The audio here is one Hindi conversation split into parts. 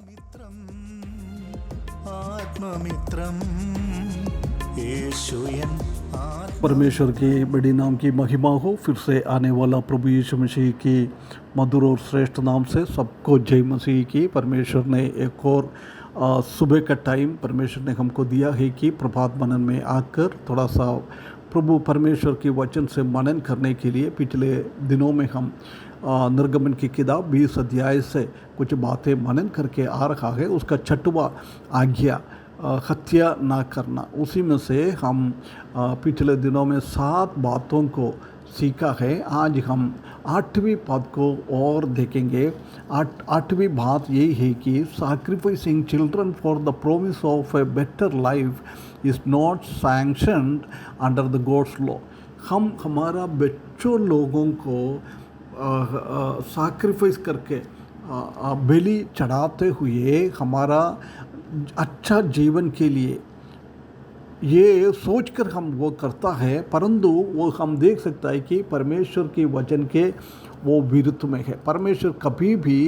ആത്മമിത്രം ആത്മമിത്രം യേശുയൻ परमेश्वर के बड़े नाम की महिमा हो। फिर से आने वाला प्रभु यीशु मसीह की मधुर और श्रेष्ठ नाम से सबको जय मसीह की। परमेश्वर ने एक और सुबह का टाइम परमेश्वर ने हमको दिया है कि प्रभात मनन में आकर थोड़ा सा प्रभु परमेश्वर के वचन से मनन करने के लिए पिछले दिनों में हम निर्गमन की किताब 20 अध्याय से कुछ बातें मनन करके आ रहा है। उसका 6वां आज्ञा हत्या ना करना, उसी में से हम पिछले दिनों में 7 बातों को सीखा है। आज हम 8वीं बात को और देखेंगे। 8वीं बात यही है कि sacrificing children for the promise of a better life is not sanctioned under the gods law. हम हमारा बच्चों लोगों को सैक्रिफाइस करके बलि चढ़ाते हुए हमारा अच्छा जीवन के लिए ये सोचकर हम वो करता है, परंतु वो हम देख सकता है कि परमेश्वर के वचन के वो विरुद्ध में है। परमेश्वर कभी भी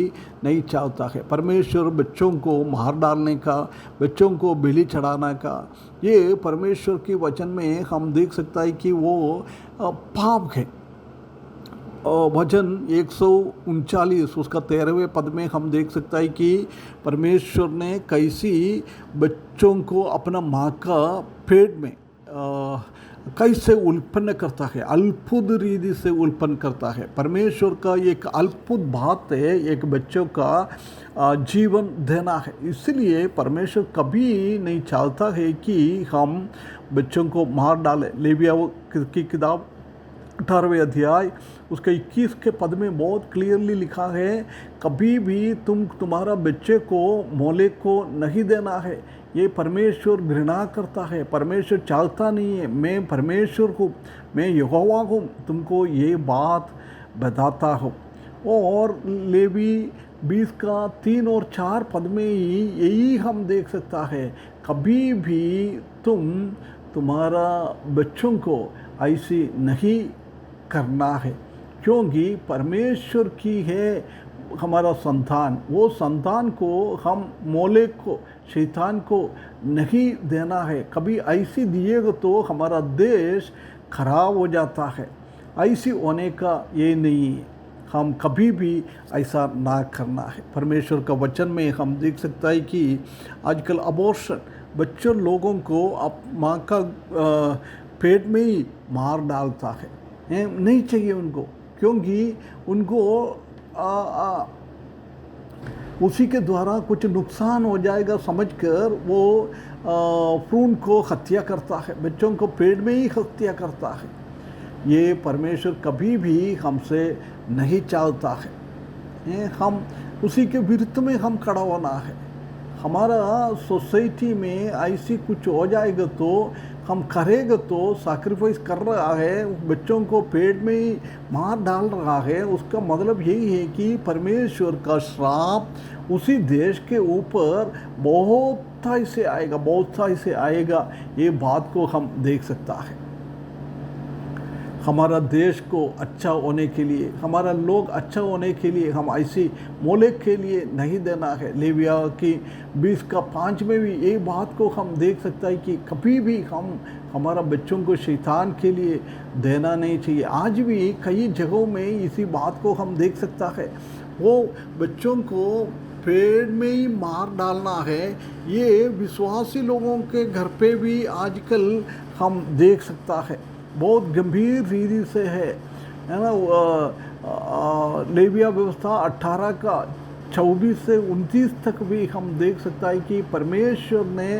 नहीं चाहता है परमेश्वर बच्चों को मार डालने का, बच्चों को बलि चढ़ाना का। ये परमेश्वर के वचन में हम देख सकता है कि वो पाप है। वचन 139 उसका 13वें पद में हम देख सकता है कि परमेश्वर ने कैसी बच्चों को अपना माँ का पेट में कैसे उत्पन्न करता है, अद्भुत रीति से उत्पन्न करता है। परमेश्वर का एक अद्भुत बात है एक बच्चों का जीवन देना है। इसलिए परमेश्वर कभी नहीं चाहता है कि हम बच्चों को मार डालें। लेविया की किताब 18वें अध्याय उसके 21 के पद में बहुत क्लियरली लिखा है, कभी भी तुम्हारा बच्चे को मोलेक को नहीं देना है। ये परमेश्वर घृणा करता है, परमेश्वर चाहता नहीं है। मैं परमेश्वर को, मैं यहोवा को तुमको ये बात बताता हूँ। और लेवी 20 का 3 और 4 पद में ही यही हम देख सकता है, कभी भी तुम्हारा बच्चों को ऐसी नहीं करना है, क्योंकि परमेश्वर की है हमारा संतान। वो संतान को हम मोलेक को, शैतान को नहीं देना है। कभी ऐसी दिएगा तो हमारा देश खराब हो जाता है। ऐसी होने का ये नहीं है, हम कभी भी ऐसा ना करना है। परमेश्वर का वचन में हम देख सकता है कि आजकल अबॉर्शन बच्चों लोगों को माँ का पेट में ही मार डालता है। नहीं चाहिए उनको, क्योंकि उनको उसी के द्वारा कुछ नुकसान हो जाएगा समझकर वो भ्रूण को हत्या करता है, बच्चों को पेट में ही हत्या करता है। ये परमेश्वर कभी भी हमसे नहीं चाहता है। हम उसी के विरुद्ध में हम खड़ा होना है। हमारा सोसाइटी में ऐसी कुछ हो जाएगा तो हम करेगा तो सैक्रिफाइस कर रहा है, बच्चों को पेट में ही मार डाल रहा है। उसका मतलब यही है कि परमेश्वर का श्राप उसी देश के ऊपर बहुत से आएगा, बहुत से आएगा। ये बात को हम देख सकता है। हमारा देश को अच्छा होने के लिए, हमारा लोग अच्छा होने के लिए हम ऐसी मोलेक के लिए नहीं देना है। लेविया की 20 का 5 में भी यही बात को हम देख सकता है कि कभी भी हम हमारा बच्चों को शैतान के लिए देना नहीं चाहिए। आज भी कई जगहों में इसी बात को हम देख सकता है। वो बच्चों को पेट में ही मार डालना है। ये विश्वासी लोगों के घर पे भी आजकल हम देख सकता है, बहुत गंभीर रीति से है ना। लेविया व्यवस्था 18 का 24 से 29 तक भी हम देख सकता है कि परमेश्वर ने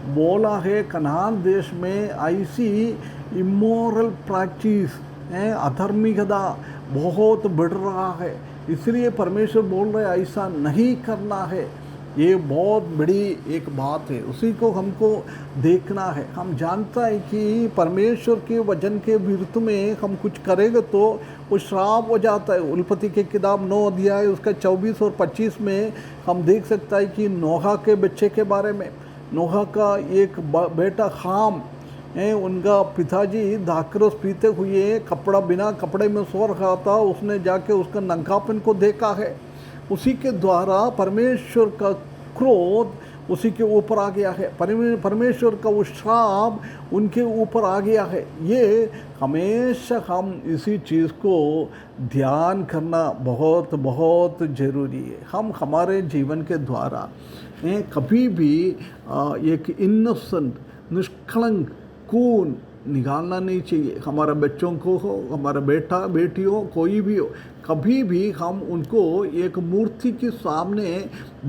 बोला है कनान देश में ऐसी इमोरल प्रैक्टिस, अधर्मिकता बहुत बढ़ रहा है। इसलिए परमेश्वर बोल रहे ऐसा नहीं करना है। ये बहुत बड़ी एक बात है, उसी को हमको देखना है। हम जानता है कि परमेश्वर के वचन के विरुद्ध में हम कुछ करेंगे तो वो श्राप हो जाता है। उत्पत्ति की किताब 9 अध्याय उसका 24 और 25 में हम देख सकता है कि नोहा के बच्चे के बारे में। नोहा का एक बेटा हाम है, उनका पिताजी दाखरस पीते हुए कपड़ा बिना कपड़े में सो रहा था, उसने जाके उसका नंगापन को देखा है। उसी के द्वारा परमेश्वर का क्रोध उसी के ऊपर आ गया है, परमेश्वर का वो श्राप उनके ऊपर आ गया है। ये हमेशा हम इसी चीज़ को ध्यान करना बहुत बहुत ज़रूरी है। हम हमारे जीवन के द्वारा कभी भी एक इनोसेंट निष्कलंक खून निकालना नहीं चाहिए। हमारा बच्चों को हो, हमारा बेटा बेटी हो, कोई भी हो, कभी भी हम उनको एक मूर्ति के सामने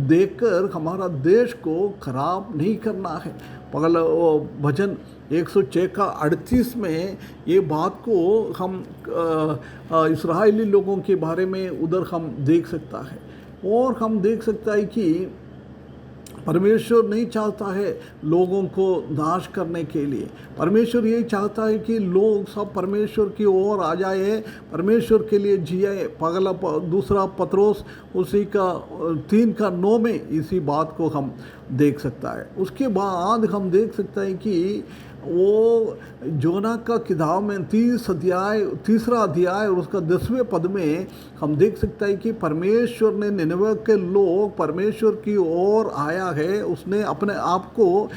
देखकर हमारा देश को खराब नहीं करना है। पगला भजन 106 का 38 में ये बात को हम इस्राएली लोगों के बारे में उधर हम देख सकता है। और हम देख सकता है कि परमेश्वर नहीं चाहता है लोगों को नाश करने के लिए। परमेश्वर यही चाहता है कि लोग सब परमेश्वर की ओर आ जाए, परमेश्वर के लिए जिए। पगला दूसरा पत्रोस उसी का 3:9 में इसी बात को हम देख सकता है। उसके बाद हम देख सकते हैं कि वो जोना का किताब में 3रा अध्याय और उसका 10वें पद में हम देख सकते हैं कि परमेश्वर ने निनवे के लोग परमेश्वर की ओर आया है, उसने अपने आप को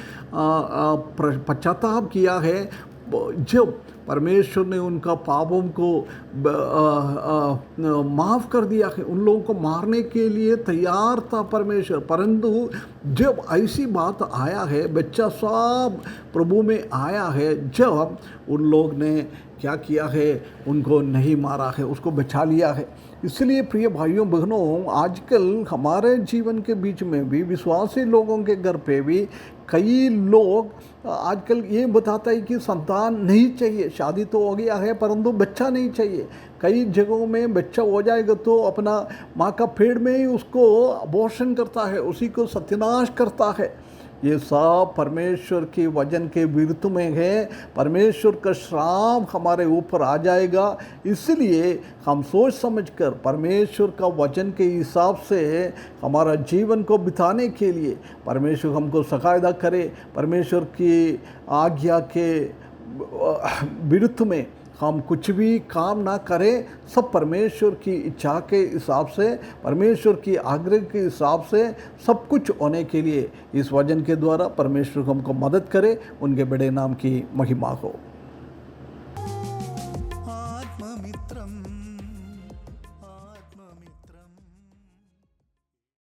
पश्चाताप किया है। जब परमेश्वर ने उनका पापों को माफ़ कर दिया है, उन लोगों को मारने के लिए तैयार था परमेश्वर, परंतु जब ऐसी बात आया है, बच्चा सब प्रभु में आया है, जब उन लोग ने क्या किया है, उनको नहीं मारा है, उसको बचा लिया है। इसलिए प्रिय भाइयों बहनों, आजकल हमारे जीवन के बीच में भी विश्वासी लोगों के घर पे भी कई लोग आजकल ये बताता है कि संतान नहीं चाहिए। शादी तो हो गया है परंतु बच्चा नहीं चाहिए। कई जगहों में बच्चा हो जाएगा तो अपना माँ का पेट में ही उसको अबॉर्शन करता है, उसी को सत्यानाश करता है। ये सब परमेश्वर के वचन के विरुद्ध में है। परमेश्वर का श्राप हमारे ऊपर आ जाएगा। इसलिए हम सोच समझकर परमेश्वर का वचन के हिसाब से हमारा जीवन को बिताने के लिए परमेश्वर हमको सहायता करे। परमेश्वर की आज्ञा के विरुद्ध में हम कुछ भी काम ना करें, सब परमेश्वर की इच्छा के हिसाब से, परमेश्वर की आग्रह के हिसाब से सब कुछ होने के लिए इस वचन के द्वारा परमेश्वर हमको मदद करे। उनके बड़े नाम की महिमा हो।